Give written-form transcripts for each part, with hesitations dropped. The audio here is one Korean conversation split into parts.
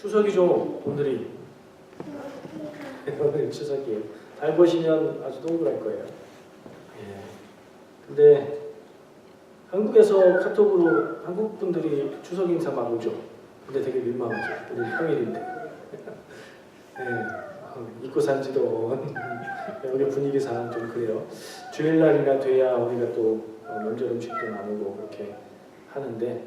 추석이죠, 오늘이. 오늘 추석이에요. 달 보시면 아주 동그랄 거예요. 예. 근데 한국에서 카톡으로 한국 분들이 추석 인사 막 오죠. 근데 되게 민망하죠. 우리 평일인데. 예. 잊고 산지도 우리 분위기상 좀 그래요. 주일날이나 돼야 우리가 또 명절 음식도 나누고 그렇게 하는데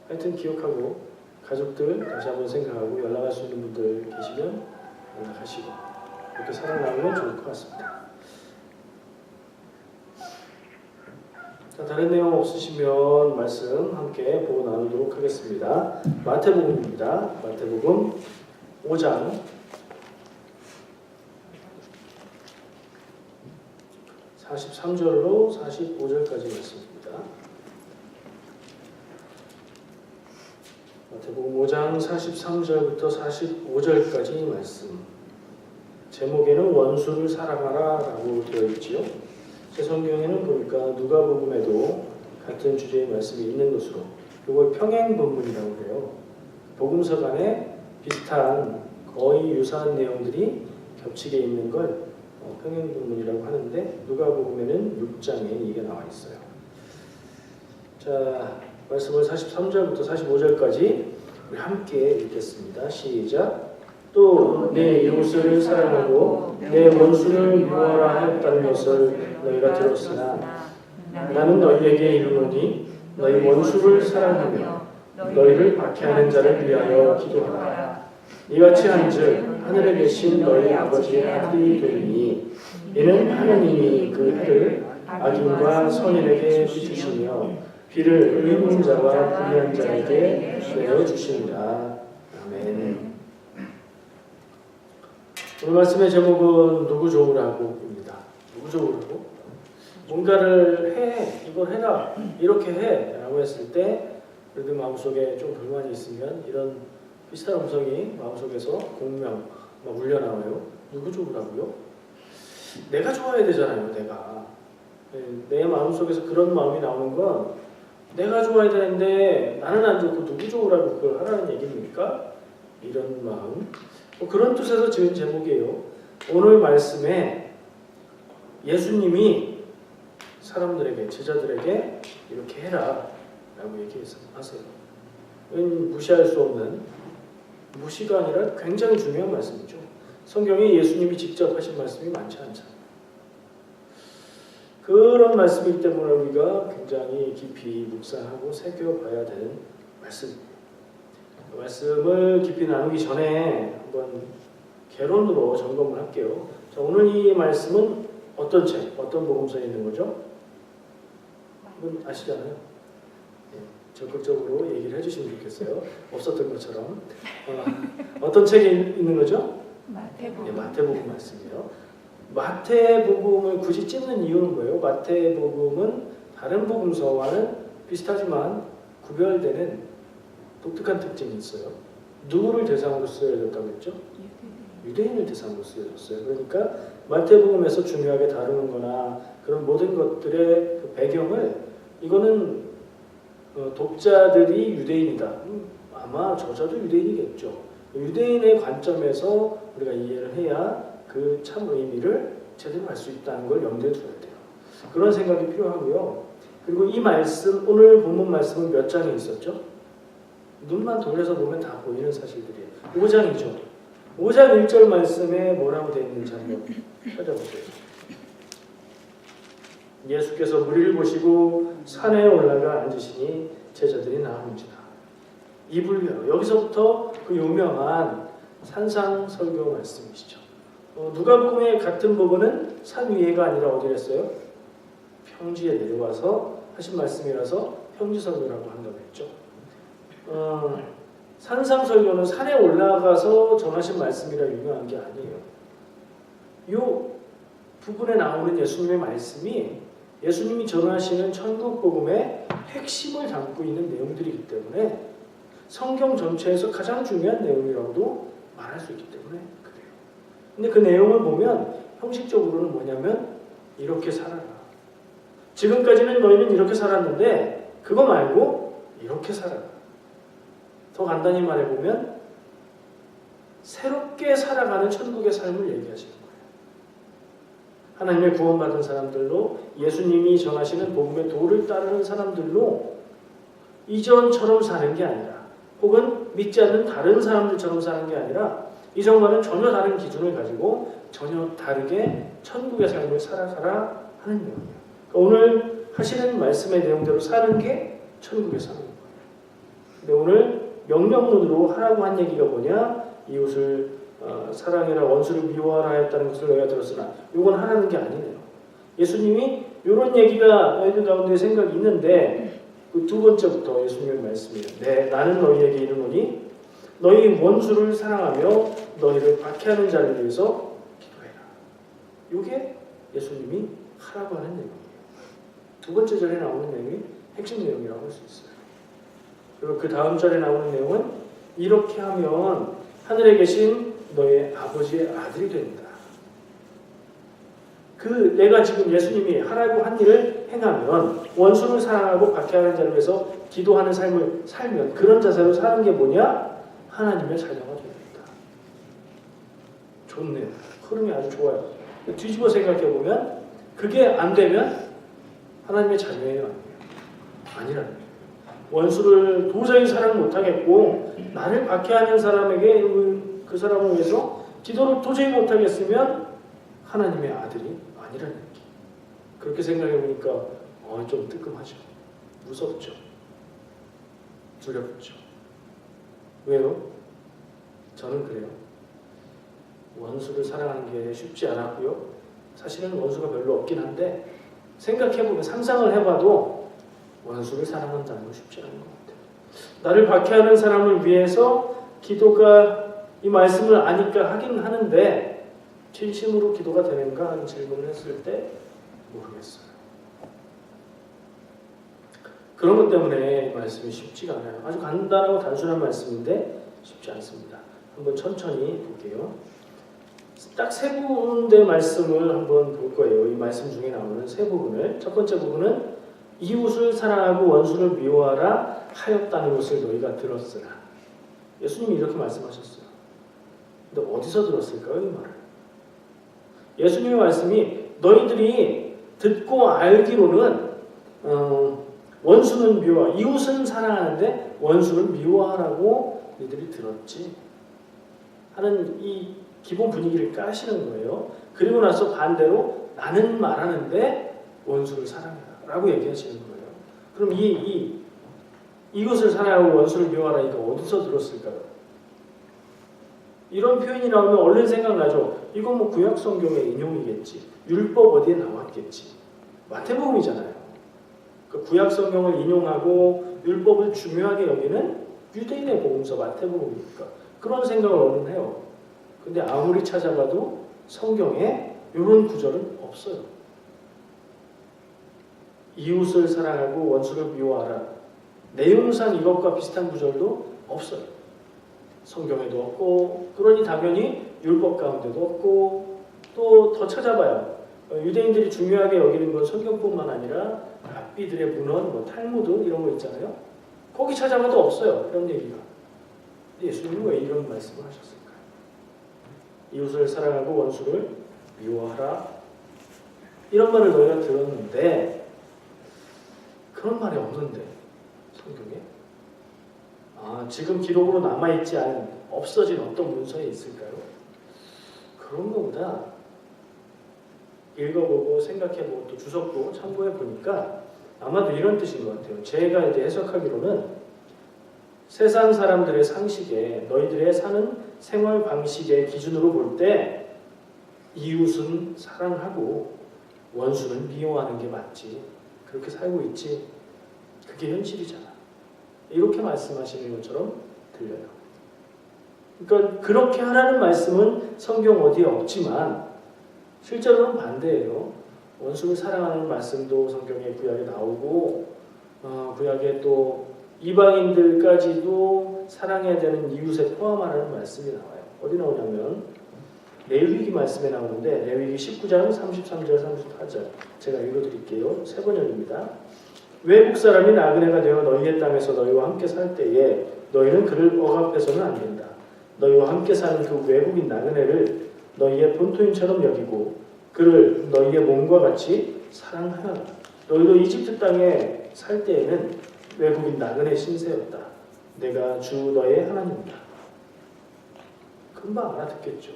하여튼 기억하고 가족들 다시 한번 생각하고 연락할 수 있는 분들 계시면 연락하시고 이렇게 살아나가면 좋을 것 같습니다. 자, 다른 내용 없으시면 말씀 함께 보고 나누도록 하겠습니다. 마태복음입니다. 마태복음 5장 43절로 45절까지 말씀입니다. 마태복음 5장 43절부터 45절까지 말씀. 제목에는 원수를 사랑하라 라고 되어 있지요. 제 성경에는 보니까 누가복음에도 같은 주제의 말씀이 있는 것으로 이걸 평행본문이라고 그래요. 복음서 간에 비슷한 거의 유사한 내용들이 겹치게 있는 걸 평행본문이라고 하는데 누가복음에는 6장에 이게 나와 있어요. 자, 말씀을 43절부터 45절까지 우리 함께 읽겠습니다. 시작. 또 내 이웃을 사랑하고 내 원수를 미워하라 하였다는 것을 너희가 들었으나 나는 너희에게 이르노니 너희 원수를 사랑하며 너희를 박해하는 자를 위하여 기도하라. 이같이 한즉 하늘에 계신 너희 아버지의 아들이 되리니 이는 하느님이 그 해를 악인과 선인에게 비추시며 비를 의로운 자와 불의한 자에게 내려주십니다. 아멘. 오늘 말씀의 제목은 누구 좋으라고입니다. 누구 좋으라고? 뭔가를 해, 이걸 해라, 이렇게 해 라고 했을 때 우리들 마음속에 좀 불만이 있으면 이런 비슷한 음성이 마음속에서 공명 막 울려나와요. 누구 좋으라고요? 내가 좋아야 되잖아요. 내 마음속에서 그런 마음이 나오는 건 내가 좋아야 되는데 나는 안 좋고 누구 좋으라고 그걸 하라는 얘기입니까? 이런 마음. 그런 뜻에서 지은 제목이에요. 오늘 말씀에 예수님이 사람들에게, 제자들에게 이렇게 해라 라고 얘기하세요. 무시할 수 없는, 무시가 아니라 굉장히 중요한 말씀이죠. 성경에 예수님이 직접 하신 말씀이 많지 않잖아요. 그런 말씀이기 때문에 우리가 굉장히 깊이 묵상하고 새겨봐야 되는 말씀입니다. 그 말씀을 깊이 나누기 전에 한번 개론으로 점검을 할게요. 자, 오늘 이 말씀은 어떤 책, 어떤 복음서에 있는 거죠? 여러분 아시잖아요. 네, 적극적으로 얘기를 해주시면 좋겠어요. 없었던 것처럼. 어떤 책에 있는 거죠? 마태복음. 네, 마태복음 말씀이에요. 마태복음을 굳이 찝는 이유는 뭐예요? 마태복음은 다른 복음서와는 비슷하지만 구별되는 독특한 특징이 있어요. 누구를 대상으로 쓰여졌다고 했죠? 유대인을 대상으로 쓰여졌어요. 그러니까 마태복음에서 중요하게 다루는 거나 그런 모든 것들의 그 배경을 이거는 독자들이 유대인이다. 아마 저자도 유대인이겠죠. 유대인의 관점에서 우리가 이해를 해야 그 참 의미를 제대로 알 수 있다는 걸 염두에 둬야 돼요. 그런 생각이 필요하고요. 그리고 이 말씀, 오늘 본문 말씀은 몇 장에 있었죠? 눈만 돌려서 보면 다 보이는 사실들이에요. 5장이죠. 5장 1절 말씀에 뭐라고 되어 있는지 한번 찾아보세요. 예수께서 무리를 보시고 산에 올라가 앉으시니 제자들이 나오는지라. 입을 열어. 여기서부터 그 유명한 산상설교 말씀이시죠. 누가복음의 같은 부분은 산 위에가 아니라 어디를 했어요? 평지에 내려와서 하신 말씀이라서 평지설교라고 한다고 했죠. 산상설교는 산에 올라가서 전하신 말씀이라 유명한 게 아니에요. 이 부분에 나오는 예수님의 말씀이 예수님이 전하시는 천국복음의 핵심을 담고 있는 내용들이기 때문에 성경 전체에서 가장 중요한 내용이라고도 말할 수 있기 때문에 그래요. 근데 그 내용을 보면 형식적으로는 뭐냐면 이렇게 살아라. 지금까지는 너희는 이렇게 살았는데 그거 말고 이렇게 살아라. 더 간단히 말해보면 새롭게 살아가는 천국의 삶을 얘기하시는 거예요. 하나님의 구원받은 사람들로 예수님이 전하시는 복음의 도를 따르는 사람들로 이전처럼 사는 게 아니라 혹은 믿지 않는 다른 사람들처럼 사는 게 아니라 이전과는 전혀 다른 기준을 가지고 전혀 다르게 천국의 삶을 살아가라 하는 내용이에요. 그러니까 오늘 하시는 말씀의 내용대로 사는 게 천국의 삶인 거예요. 근데 오늘 명령문으로 하라고 한 얘기가 뭐냐? 이웃을 사랑해라, 원수를 미워하라 했다는 것을 너희가 들었으나 이건 하라는 게 아니네요. 예수님이 이런 얘기가 너희들 가운데 생각이 있는데 그 두 번째부터 예수님의 말씀이에요. 네, 나는 너희에게 이르노니 너희 원수를 사랑하며 너희를 박해하는 자를 위해서 기도해라. 이게 예수님이 하라고 하는 내용이에요. 두 번째 절에 나오는 내용이 핵심 내용이라고 할 수 있어요. 그리고 그 다음 절에 나오는 내용은 이렇게 하면 하늘에 계신 너의 아버지의 아들이 된다. 내가 지금 예수님이 하라고 한 일을 행하면 원수를 사랑하고 박해하는 자를 위해서 기도하는 삶을 살면 그런 자세로 사는 게 뭐냐? 하나님의 자녀가 됩니다. 좋네요. 흐름이 아주 좋아요. 뒤집어 생각해보면 그게 안 되면 하나님의 자녀예요? 아니라는 거예요. 원수를 도저히 사랑 못하겠고 나를 박해하는 사람에게 그 사람을 위해서 기도를 도저히 못하겠으면 하나님의 아들이 아니라는 얘기. 그렇게 생각해보니까 좀 뜨끔하죠. 무섭죠. 두렵죠. 왜요? 저는 그래요. 원수를 사랑하는 게 쉽지 않았고요. 사실은 원수가 별로 없긴 한데 생각해보면 상상을 해봐도 원수를 사랑한다는 건 쉽지 않은 것 같아요. 나를 박해하는 사람을 위해서 기도가 이 말씀을 아니까 하긴 하는데 진심으로 기도가 되는가 하는 질문을 했을 때 모르겠어요. 그런 것 때문에 말씀이 쉽지가 않아요. 아주 간단하고 단순한 말씀인데 쉽지 않습니다. 한번 천천히 볼게요. 딱 세 군데 말씀을 한번 볼 거예요. 이 말씀 중에 나오는 세 부분을. 첫 번째 부분은 이웃을 사랑하고 원수를 미워하라 하였다는 것을 너희가 들었으나. 예수님이 이렇게 말씀하셨어요. 근데 어디서 들었을까요? 이 말을. 예수님의 말씀이 너희들이 듣고 알기로는 원수는 미워하, 이웃은 사랑하는데 원수를 미워하라고 너희들이 들었지 하는 이 기본 분위기를 까시는 거예요. 그리고 나서 반대로 나는 말하는데 원수를 사랑해라 라고 얘기하시는 거예요. 그럼 이웃을 사랑하고 원수를 미워하라 이거 어디서 들었을까요? 이런 표현이 나오면 얼른 생각나죠. 이건 뭐 구약 성경의 인용이겠지. 율법 어디에 나왔겠지. 마태복음이잖아요. 그 구약 성경을 인용하고 율법을 중요하게 여기는 유대인의 복음서 마태복음이니까 그런 생각을 얼른 해요. 근데 아무리 찾아봐도 성경에 이런 구절은 없어요. 이웃을 사랑하고 원수를 미워하라. 내용상 이것과 비슷한 구절도 없어요. 성경에도 없고 그러니 당연히 율법 가운데도 없고 또 더 찾아봐요. 유대인들이 중요하게 여기는 건 성경뿐만 아니라 랍비들의 문헌, 뭐 탈무드 이런 거 있잖아요. 거기 찾아봐도 없어요. 그런 얘기가. 예수님은 왜 이런 말씀을 하셨을까요? 이웃을 사랑하고 원수를 미워하라. 이런 말을 너희가 들었는데 그런 말이 없는데 성경에 지금 기록으로 남아있지 않은 없어진 어떤 문서에 있을까요? 그런 것보다 읽어보고 생각해보고 또 주석도 참고해보니까 아마도 이런 뜻인 것 같아요. 제가 이제 해석하기로는 세상 사람들의 상식에 너희들의 사는 생활 방식의 기준으로 볼 때 이웃은 사랑하고 원수는 미워하는 게 맞지. 그렇게 살고 있지. 그게 현실이잖아. 이렇게 말씀하시는 것처럼 들려요. 그러니까 그렇게 하라는 말씀은 성경 어디에 없지만 실제로는 반대예요. 원수를 사랑하는 말씀도 성경에 구약에 나오고 구약에 또 이방인들까지도 사랑해야 되는 이웃에 포함하라는 말씀이 나와요. 어디 나오냐면 레위기 말씀에 나오는데 레위기 19장 33절 34절 제가 읽어드릴게요. 세 번역입니다. 외국 사람이 나그네가 되어 너희의 땅에서 너희와 함께 살 때에 너희는 그를 억압해서는 안 된다. 너희와 함께 사는 그 외국인 나그네를 너희의 본토인처럼 여기고 그를 너희의 몸과 같이 사랑하여라. 너희도 이집트 땅에 살 때에는 외국인 나그네 신세였다. 내가 주 너의 하나님이다. 금방 알아듣겠죠.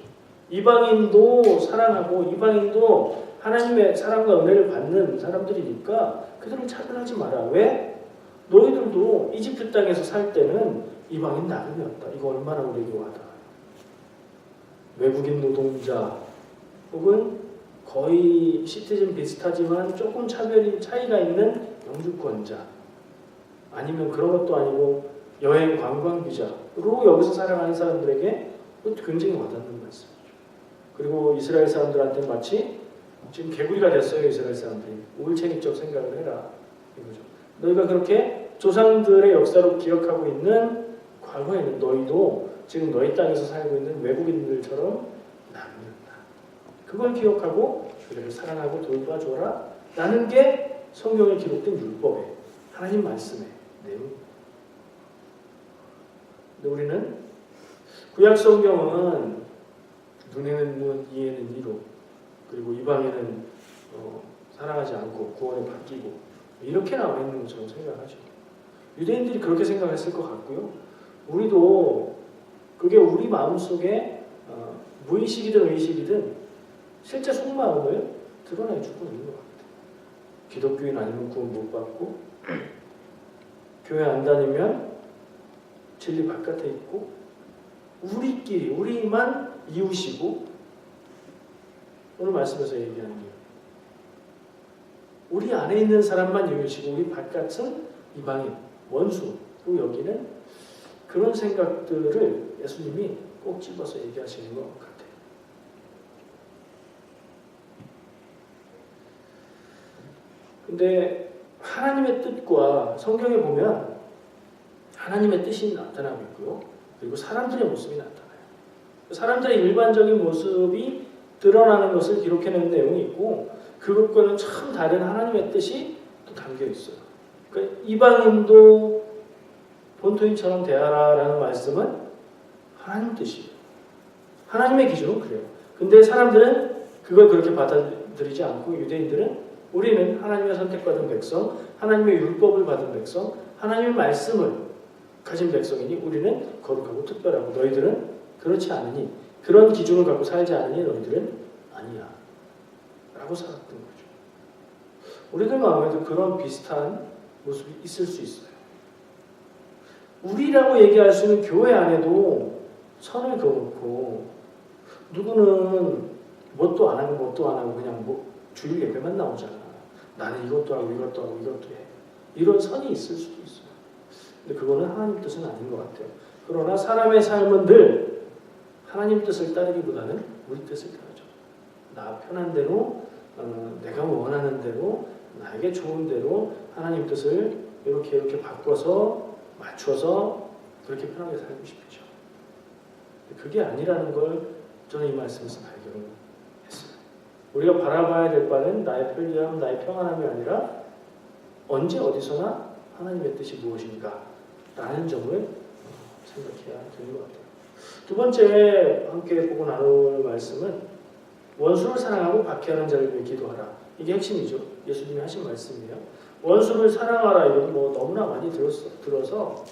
이방인도 사랑하고 이방인도 하나님의 사랑과 은혜를 받는 사람들이니까 그들을 차별하지 마라. 왜? 너희들도 이집트 땅에서 살 때는 이방인 나그네였다. 이거 얼마나 우리에게 와닿아요. 외국인 노동자 혹은 거의 시티즌 비슷하지만 조금 차이가 있는 영주권자 아니면 그런 것도 아니고 여행 관광 비자로 여기서 살아가는 사람들에게 굉장히 와닿는 말씀이죠. 그리고 이스라엘 사람들한테 마치 지금 개구리가 됐어요. 이스라엘 사람들이 우울챙이적 생각을 해라 이거죠. 너희가 그렇게 조상들의 역사로 기억하고 있는 과거에는 너희도 지금 너희 땅에서 살고 있는 외국인들처럼 남는다. 그걸 기억하고 그들을 사랑하고 돌봐줘라 라는 게 성경에 기록된 율법의 하나님 말씀의 내용입니다. 근데 우리는 구약 성경은 눈에는 눈, 이에는 이로 그리고 이방인은 사랑하지 않고 구원에 바뀌고 이렇게 나와 있는 것처럼 생각하죠. 유대인들이 그렇게 생각했을 것 같고요. 우리도 그게 우리 마음속에 무의식이든 의식이든 실제 속마음을 드러내주고 있는 것 같아요. 기독교인 아니면 구원 못 받고 교회 안 다니면 진리 바깥에 있고 우리끼리 우리만 이웃이고 오늘 말씀에서 얘기하는 게 우리 안에 있는 사람만 이웃이고 우리 바깥은 이방인, 원수. 그리고 여기는 그런 생각들을 예수님이 꼭 집어서 얘기하시는 것 같아요. 근데 하나님의 뜻과 성경에 보면 하나님의 뜻이 나타나고 있고요. 그리고 사람들의 모습이 나타나요. 사람들의 일반적인 모습이 드러나는 것을 기록해낸 내용이 있고 그것과는 참 다른 하나님의 뜻이 또 담겨 있어요. 그러니까 이방인도 본토인처럼 대하라라는 말씀은 하나님 뜻이에요. 하나님의 기준은 그래요. 근데 사람들은 그걸 그렇게 받아들이지 않고 유대인들은 우리는 하나님의 선택받은 백성, 하나님의 율법을 받은 백성, 하나님의 말씀을 가진 백성이니 우리는 거룩하고 특별하고 너희들은 그렇지 않으니 그런 기준을 갖고 살지 않으니 너희들은 아니야 라고 살았던 거죠. 우리들 마음에도 그런 비슷한 모습이 있을 수 있어요. 우리라고 얘기할 수 있는 교회 안에도 선을 그어놓고 누구는 뭣도 안 하고 그냥 주일 예배만 나오잖아. 나는 이것도 하고 이것도 하고 이것도 해. 이런 선이 있을 수도 있어요. 근데 그거는 하나님 뜻은 아닌 것 같아요. 그러나 사람의 삶은 늘 하나님 뜻을 따르기보다는 우리 뜻을 따르죠. 나 편한 대로 내가 원하는 대로 나에게 좋은 대로 하나님 뜻을 이렇게 바꿔서 맞춰서 그렇게 편하게 살고 싶죠. 그게 아니라는 걸 저는 이 말씀에서 발견을 했어요. 우리가 바라봐야 될 바는 나의 편리함, 나의 평안함이 아니라 언제 어디서나 하나님의 뜻이 무엇인가 라는 점을 생각해야 되는 것 같아요. 두 번째 함께 보고 나눌 말씀은 원수를 사랑하고 박해하는 자를 위해 기도하라. 이게 핵심이죠. 예수님이 하신 말씀이에요. 원수를 사랑하라. 이건 너무나 많이 들어서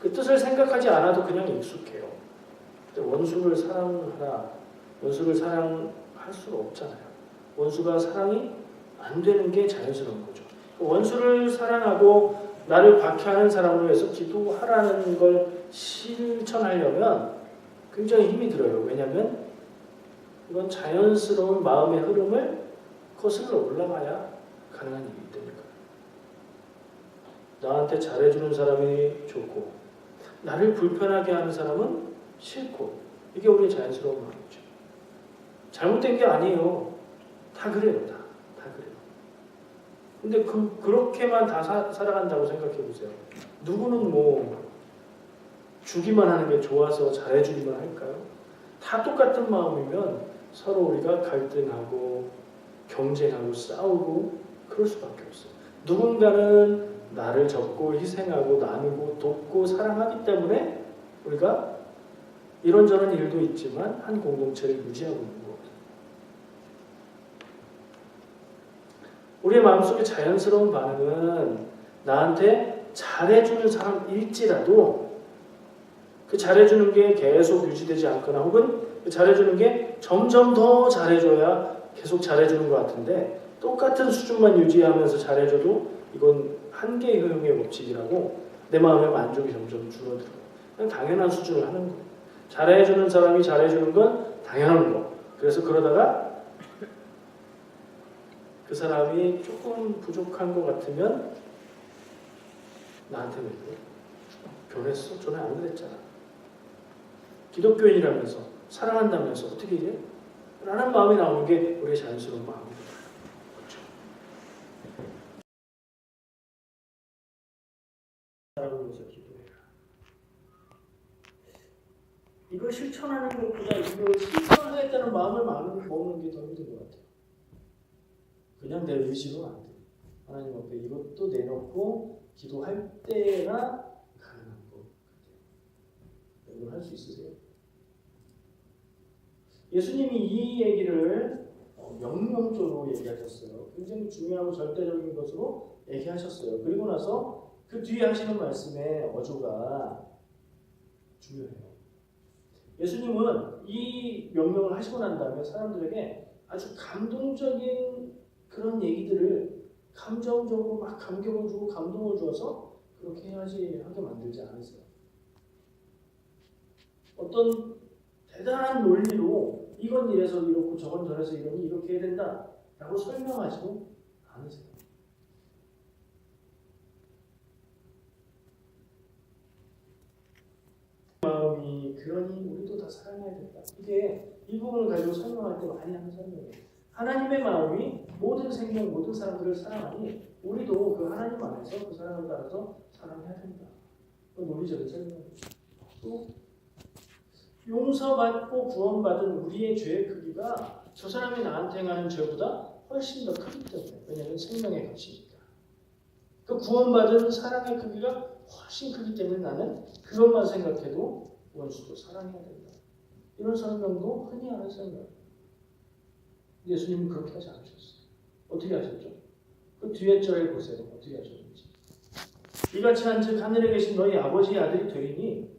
그 뜻을 생각하지 않아도 그냥 익숙해요. 원수를 사랑하라. 원수를 사랑할 수가 없잖아요. 원수가 사랑이 안 되는 게 자연스러운 거죠. 원수를 사랑하고 나를 박해하는 사람을 위해서 기도하라는 걸 실천하려면 굉장히 힘이 들어요. 왜냐하면 이건 자연스러운 마음의 흐름을 거슬러 올라가야 가능한 일이기 때문에. 나한테 잘해주는 사람이 좋고 나를 불편하게 하는 사람은 싫고 이게 우리의 자연스러운 마음이죠. 잘못된 게 아니에요. 다 그래요. 다 그래요. 근데 그렇게만 다 살아간다고 생각해 보세요. 누구는 주기만 하는 게 좋아서 잘해주기만 할까요? 다 똑같은 마음이면 서로 우리가 갈등하고 경쟁하고 싸우고 그럴 수밖에 없어요. 누군가는 나를 접고 희생하고 나누고 돕고 사랑하기 때문에 우리가 이런저런 일도 있지만 한 공동체를 유지하고 있는 거거든요. 우리의 마음속에 자연스러운 반응은 나한테 잘해주는 사람일지라도 그 잘해주는 게 계속 유지되지 않거나 혹은 그 잘해주는 게 점점 더 잘해줘야 계속 잘해주는 것 같은데 똑같은 수준만 유지하면서 잘해줘도 이건 한계의 효용의 법칙이라고 내 마음의 만족이 점점 줄어들어요. 그냥 당연한 수준을 하는 거예요. 잘해주는 사람이 잘해주는 건 당연한 거. 그래서 그러다가 그 사람이 조금 부족한 것 같으면 나한테 왜 그래? 변했어? 전에 안 그랬잖아. 기독교인이라면서 사랑한다면서 어떻게 이래? 라는 마음이 나오는 게 우리의 자연스러운 마음입니다. 그렇죠? 사랑을 위해서 기도해라. 이걸 실천하는 것보다 이걸 실천하겠다는 마음을 먹는 게 더 힘든 것 같아요. 그냥 내 의지로는 안 돼요. 하나님 앞에 이것도 내놓고 기도할 때나 가능한 거. 여러분 할 수 있으세요? 예수님이 이 얘기를 명령적으로 얘기하셨어요. 굉장히 중요하고 절대적인 것으로 얘기하셨어요. 그리고 나서 그 뒤에 하시는 말씀의 어조가 중요해요. 예수님은 이 명령을 하시고 난 다음에 사람들에게 아주 감동적인 그런 얘기들을 감정적으로 막 감격을 주고 감동을 주어서 그렇게 해야지 하게 만들지 않으세요. 어떤 대단한 논리로 이건 이래서 이렇고 저건 저래서 이러니 이렇게 해야 된다 라고 설명하지도 않으세요. 마음이 그러니 우리도 다 사랑해야 된다. 이게 이 부분을 가지고 설명할 때 많이 하는 설명이에요. 하나님의 마음이 모든 생명, 모든 사람들을 사랑하니 우리도 그 하나님 안에서 그 사랑을 따라서 사랑해야 된다. 그 논리적인 설명이에요. 또 용서받고 구원받은 우리의 죄의 크기가 저 사람이 나한테 행하는 죄보다 훨씬 더 크기 때문에. 왜냐하면 생명의 값이니까. 그 구원받은 사랑의 크기가 훨씬 크기 때문에 나는 그것만 생각해도 원수도 사랑해야 된다. 이런 설명도 흔히 하는 설명이에요. 예수님은 그렇게 하지 않으셨어요. 어떻게 하셨죠? 그 뒤에 절에 보세요. 어떻게 하셨는지. 이같이 한즉 하늘에 계신 너희 아버지의 아들이 되리니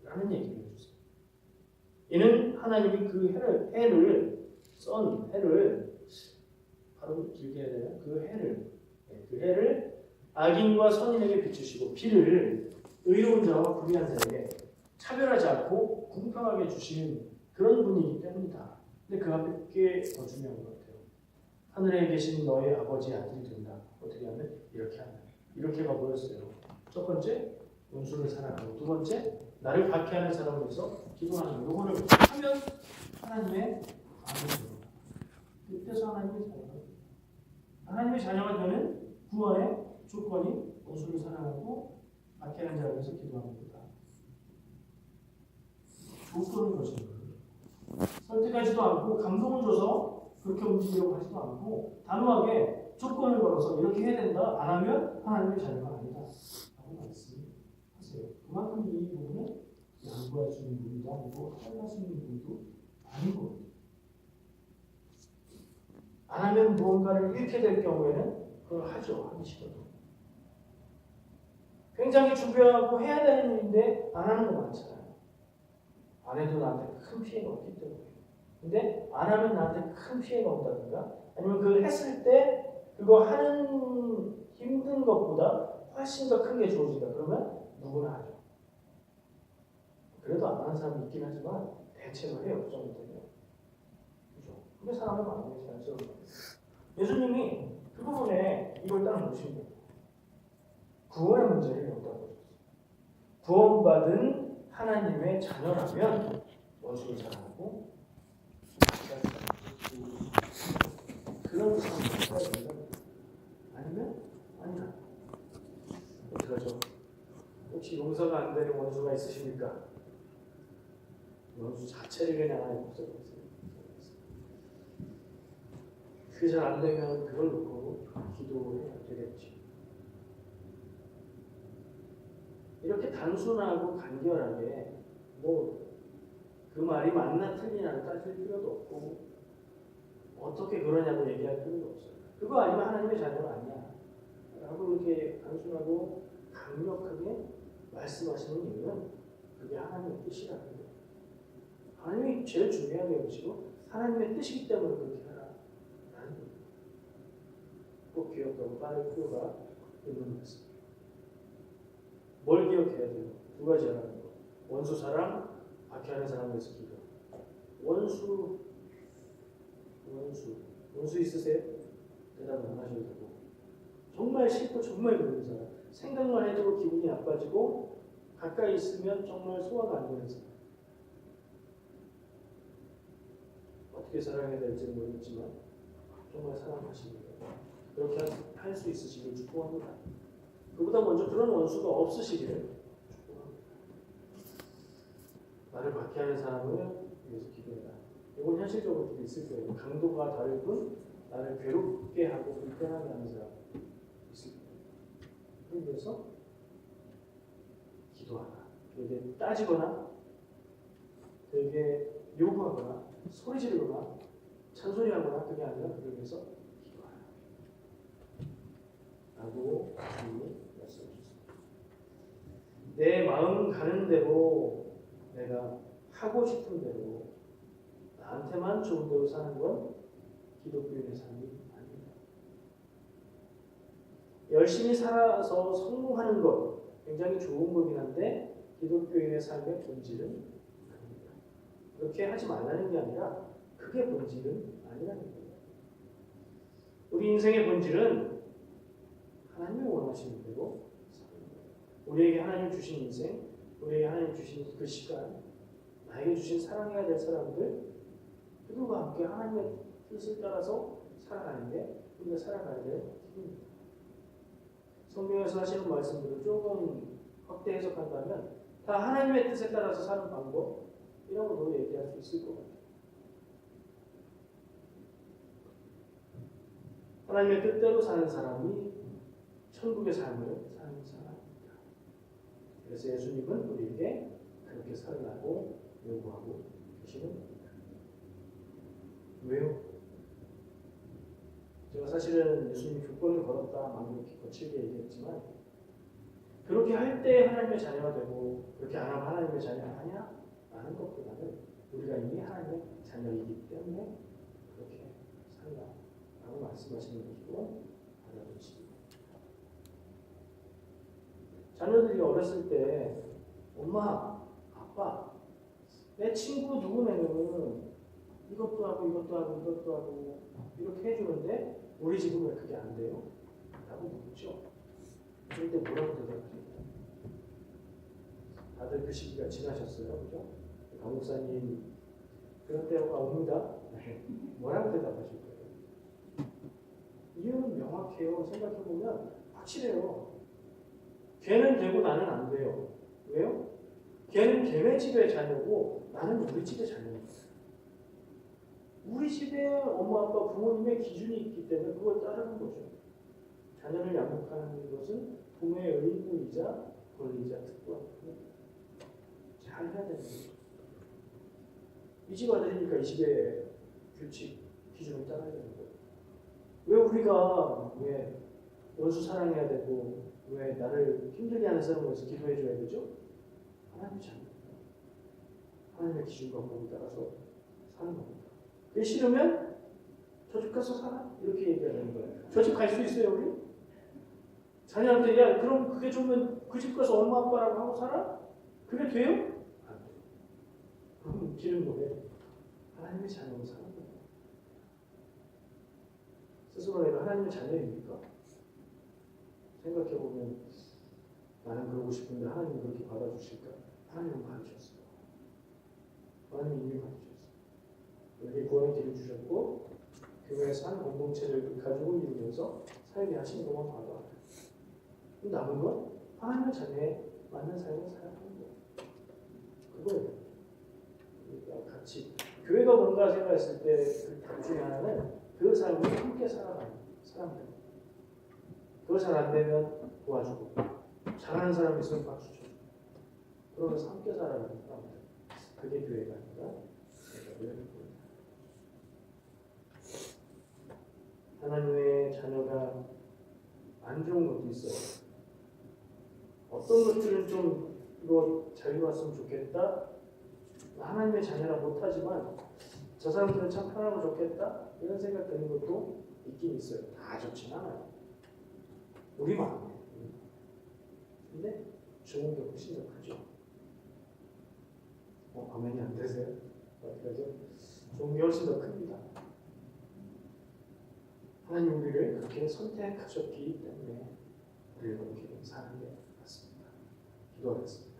라는 얘기를 해주세요. 이는 하나님이 그 해를 바로 길게 해야 되나? 그 해를 악인과 선인에게 비추시고 비를 의로운 자와 불의한 자에게 차별하지 않고 공평하게 주시는 그런 분이기 때문이다. 근데 그 앞에 꽤 더 중요한 것 같아요. 하늘에 계신 너의 아버지의 아들이 된다. 어떻게 하면? 이렇게 한다. 이렇게가 뭐였어요? 첫 번째, 원수를 사랑하고 두 번째, 나를 박해하는 사람을 위해서 기도하는 거. 이거를 하면 하나님의 아들이 됩니다. 그때서 하나님의 자녀가 되는 구원의 조건이 원수를 사랑하고 박해하는 자를 위해서 기도하는 거다. 조건을 거신 거예요. 설득하지도 않고 감동을 줘서 그렇게 움직이려고 하지도 않고 단호하게 조건을 걸어서 이렇게 해야 된다. 안 하면 하나님의 자녀가 아니다. 라고 말씀하세요. 그만큼 이 부분은 양보할 수 있는 분도 아니고 할할 수 있는 분도 아닌 거거든요. 안 하면 무언가를 잃게 될 경우에는 그걸 하죠. 하기 싫어도. 굉장히 중요하고 해야 되는 일인데 안 하는 거 많잖아요. 안 해도 나한테 큰 피해가 없기 때문에. 근데 안 하면 나한테 큰 피해가 온다든가 아니면 그걸 했을 때 그거 하는 힘든 것보다 훨씬 더 큰 게 주어진다. 그러면 누구나 하죠. 그래도 안 하는 사람이 있긴 하지만 대체로 해요. 그 정도 되면. 그죠? 그게 사람의 마음이 자연스러운 거예요. 예수님이 그 부분에 이걸 딱 놓으신 거예요. 구원의 문제를 여기다 보셨어요. 구원받은 하나님의 자녀라면 원수를 사랑하고 그런 상황이 있어야 아니면 아니다. 어떡하죠? 혹시 용서가 안 되는 원수가 있으십니까? 원수 자체를 그냥 아예 없애버리세요. 그게 잘 안 되면 그걸 놓고 기도해야 되겠지. 이렇게 단순하고 간결하게 뭐 그 말이 맞나 틀리나를 따질 필요도 없고 어떻게 그러냐고 얘기할 필요도 없어요. 그거 아니면 하나님의 자녀는 아니야 라고 이렇게 단순하고 강력하게 말씀하시는 이유는 그게 하나님의 뜻이라는 거예요. 하나님이 제일 중요한 것이고 하나님의 뜻이기 때문에 그렇게 하라 라는 거예요. 꼭 기억하고 따를 필요가 있는 말씀이에요. 뭘 기억해야 돼요? 두 가지 하라는 거. 원수 사랑, 박해하는 사람에서 기도. 원수 있으세요? 대답을 안 하셔도 되고. 정말 싫고 정말 그런 사람. 생각만 해도 기분이 나빠지고 가까이 있으면 정말 소화가 안 되는 사람. 어떻게 사랑해야 될지는 모르겠지만 정말 사랑하시는 거예요. 그렇게 할 수 있으시길 축복합니다. 그보다 먼저 그런 원수가 없으시기를 축복합니다. 나를 박해하는 사람을 위해서 기도해라. 이건 현실적으로 있을 거예요. 강도가 다를 뿐 나를 괴롭게 하고 불편하게 하는 사람 있을 거예요. 그걸 위해서 기도하라. 그에게 따지거나 그에게 요구하거나 소리 지르거나 찬소리하거나 그게 아니라 그를 위해서 기도하라. 라고 주님이 말씀하셨습니다. 내 마음 가는 대로 내가 하고 싶은 대로 나한테만 좋은 대로 사는 건 기독교인의 삶이 아닙니다. 열심히 살아서 성공하는 것 굉장히 좋은 거긴 한데 기독교인의 삶의 본질은 아닙니다. 그렇게 하지 말라는 게 아니라 그게 본질은 아니라는 거예요. 우리 인생의 본질은 하나님이 원하시는 대로 사는 거예요. 우리에게 하나님 주신 인생, 우리에게 하나님 주신 그 시간, 나에게 주신 사랑해야 될 사람들, 그들과 함께 하나님의 뜻을 따라서 살아가는 게 우리가 살아가야 될 길입니다. 성경에서 하시는 말씀들을 조금 확대 해석한다면 다 하나님의 뜻에 따라서 사는 방법이라고도 얘기할 수 있을 것 같아요. 하나님의 뜻대로 사는 사람이 천국의 삶을 사는 사람입니다. 그래서 예수님은 우리에게 그렇게 살라고 요구하고 계시는 겁니다. 왜요? 제가 사실은 예수님이 교권을 걸었다 막 이렇게 거칠게 얘기했지만 그렇게 할 때 하나님의 자녀가 되고 그렇게 안 하면 하나님의 자녀가 아니야? 라는 것보다는 우리가 이미 하나님의 자녀이기 때문에 그렇게 살라라고 말씀하시는 것으로 받아들이십니다. 자녀들이 어렸을 때 엄마, 아빠, 내 친구 누구네는 이것도 하고 이것도 하고 이것도 하고 이렇게 해주는데 우리 집은 왜 그게 안 돼요? 라고 묻죠. 그럴 때 뭐라고 대답합니까? 다들 그 시기가 지나셨어요. 그죠? 강 목사님 그런 때가 옵니다. 뭐라고 대답하실 거예요? 이유는 명확해요. 생각해보면 확실해요. 걔는 되고 나는 안 돼요. 왜요? 걔는 걔네 집의 자녀고 나는 우리 집의 자녀입니다. 우리 집에 엄마 아빠 부모님의 기준이 있기 때문에 그걸 따르는 거죠. 자녀를 양육하는 것은 부모의 의무이자 권리이자 특권입니다. 잘 해야 되는 거죠. 이 집 아들이니까 이 집의 규칙, 기준을 따라야 되는 거예요. 왜 우리가 왜 원수 사랑해야 되고 왜 나를 힘들게 하는 사람을 위해서 기도해 줘야 되죠? 하나님의 자녀입니다. 하나님의 기준과 법을 따라서 사는 겁니다. 그게 싫으면 저 집 가서 살아 이렇게 얘기하는 거예요. 저 집 갈 수 있어요 우리? 자녀한테 야 그럼 그게 좋으면 그 집 가서 엄마 아빠라고 하고 살아? 그게 돼요? 안 돼요. 그럼 길은 뭐예요? 하나님의 자녀로 사는 거예요. 스스로 내가 하나님의 자녀입니까? 생각해보면 나는 그러고 싶은데 하나님은 그렇게 받아주실까? 하나님은 받으셨어요. 하나님은 이미 받으셨어요. 우리에게 구원의 길을 주셨고 교회에서 한 공동체를 가지고 이루면서 살게 하신 것만 봐도 알아요. 남은 건 하나님의 자녀에 맞는 삶을 살아가는 거예요. 그거예요. 그러니까 같이 교회가 뭔가 생각했을 때 그 답 중에 하나는 그 삶을 함께 살아가는 사람들. 그거 잘 안 되면 도와주고 잘하는 사람이 있으면 박수 쳐주고 그러면서 함께 살아가는 사람들. 그게 교회가 아니라 교회입니다. 하나님의 자녀가 안 좋은 것도 있어요. 어떤 것들은 좀 이거 잘 이루었으면 좋겠다. 하나님의 자녀라 못하지만 저 사람들은 참 편하고 좋겠다. 이런 생각 드는 것도 있긴 있어요. 다 좋진 않아요. 우리 마음에. 근데 좋은 게 훨씬 더 크죠. 아멘이 안 되세요? 어떡하죠? 좋은 게 훨씬 더 큽니다. 하나님 우리를 그렇게 선택하셨기 때문에 우리를 그렇게 사는 게 맞습니다. 기도하겠습니다.